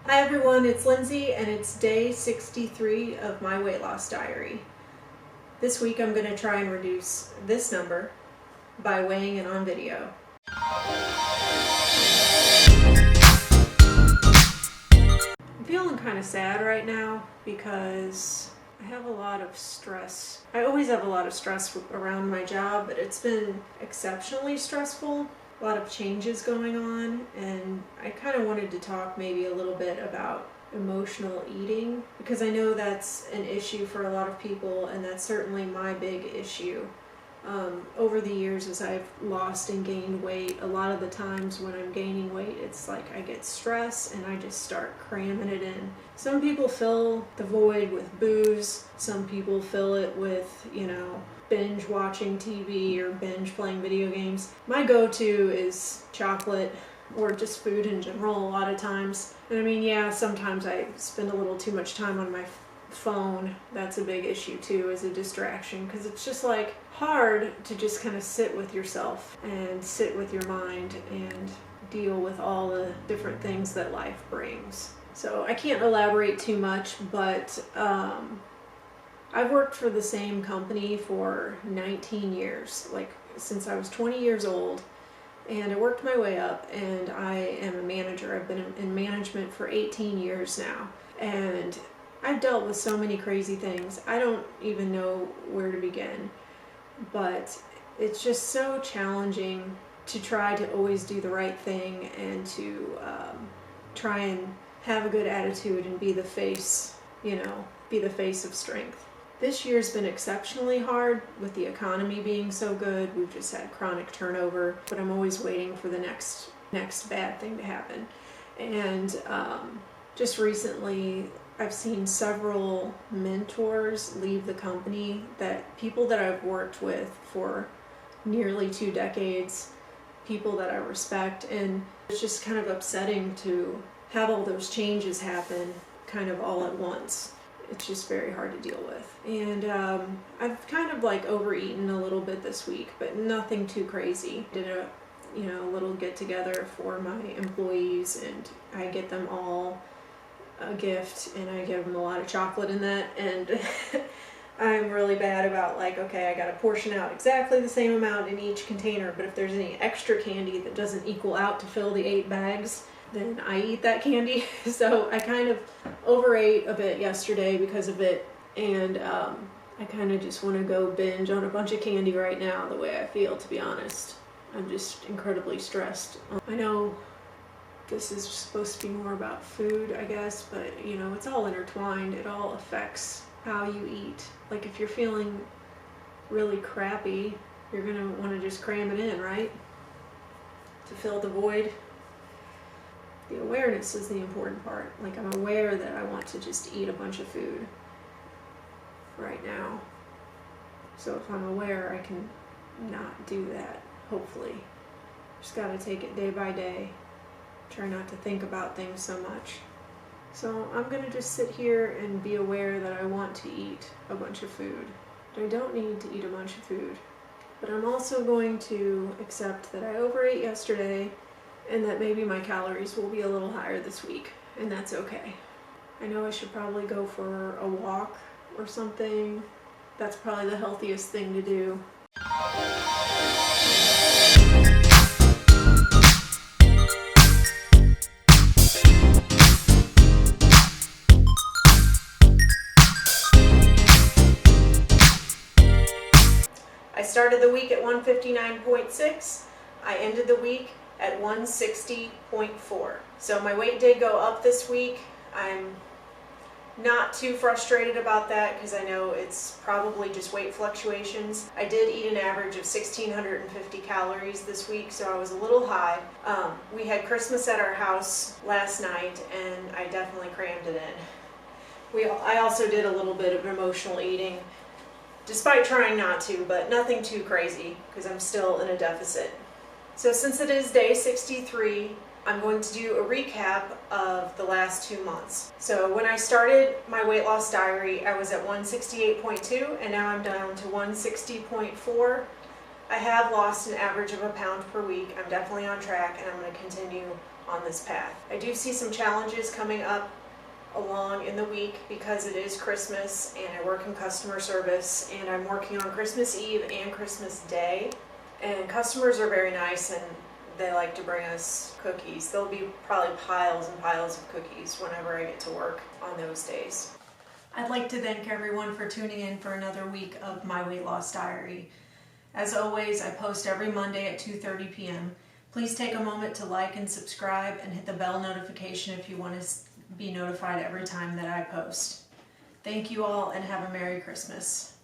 Hi everyone, it's Lindsay and it's day 63 of my weight loss diary. This week I'm going to try and reduce this number by weighing it on video. I'm feeling kind of sad right now because I have a lot of stress. I always have a lot of stress around my job, but it's been exceptionally stressful. A lot of changes going on, and I kind of wanted to talk maybe a little bit about emotional eating because I know that's an issue for a lot of people, and that's certainly my big issue. Over the years, as I've lost and gained weight, a lot of the times when I'm gaining weight, it's like I get stressed and I just start cramming it in. Some people fill the void with booze, some people fill it with, binge watching TV or binge playing video games. My go-to is chocolate or just food in general a lot of times. And I mean, yeah, sometimes I spend a little too much time on my phone. That's a big issue too, as a distraction, because it's just like hard to just kind of sit with yourself and sit with your mind and deal with all the different things that life brings. So I can't elaborate too much, but I've worked for the same company for 19 years, like since I was 20 years old, and I worked my way up, and I am a manager. I've been in management for 18 years now, and I've dealt with so many crazy things. I don't even know where to begin, but it's just so challenging to try to always do the right thing and to try and have a good attitude and be the face, be the face of strength. This year's been exceptionally hard with the economy being so good. We've just had chronic turnover, but I'm always waiting for the next bad thing to happen. And just recently, I've seen several mentors leave the company, that people that I've worked with for nearly 2 decades, people that I respect, and it's just kind of upsetting to have all those changes happen kind of all at once. It's just very hard to deal with. And I've kind of like overeaten a little bit this week, but nothing too crazy. Did a little get together for my employees, and I get them all a gift, and I give them a lot of chocolate in that, and I'm really bad about okay, I gotta portion out exactly the same amount in each container, but if there's any extra candy that doesn't equal out to fill the 8 bags, then I eat that candy. So I kind of overate a bit yesterday because of it, and I kind of just want to go binge on a bunch of candy right now, the way I feel, to be honest. I'm just incredibly stressed. I know this is supposed to be more about food, I guess, but it's all intertwined. It all affects how you eat. Like if you're feeling really crappy, you're gonna want to just cram it in, right? To fill the void. The awareness is the important part. Like, I'm aware that I want to just eat a bunch of food right now. So if I'm aware, I can not do that, hopefully. Just gotta take it day by day. Try not to think about things so much. So I'm gonna just sit here and be aware that I want to eat a bunch of food. I don't need to eat a bunch of food. But I'm also going to accept that I overate yesterday, and that maybe my calories will be a little higher this week, and that's okay. I know I should probably go for a walk or something. That's probably the healthiest thing to do. I started the week at 159.6. I ended the week at 160.4. So my weight did go up this week. I'm not too frustrated about that because I know it's probably just weight fluctuations. I did eat an average of 1,650 calories this week, so I was a little high. We had Christmas at our house last night, and I definitely crammed it in. I also did a little bit of emotional eating, despite trying not to, but nothing too crazy because I'm still in a deficit. So since it is day 63, I'm going to do a recap of the last 2 months. So when I started my weight loss diary, I was at 168.2, and now I'm down to 160.4. I have lost an average of a pound per week. I'm definitely on track, and I'm going to continue on this path. I do see some challenges coming up along in the week because it is Christmas and I work in customer service and I'm working on Christmas Eve and Christmas Day. And customers are very nice and they like to bring us cookies. There'll be probably piles and piles of cookies whenever I get to work on those days. I'd like to thank everyone for tuning in for another week of My Weight Loss Diary. As always, I post every Monday at 2:30 p.m. Please take a moment to like and subscribe and hit the bell notification if you want to be notified every time that I post. Thank you all and have a Merry Christmas.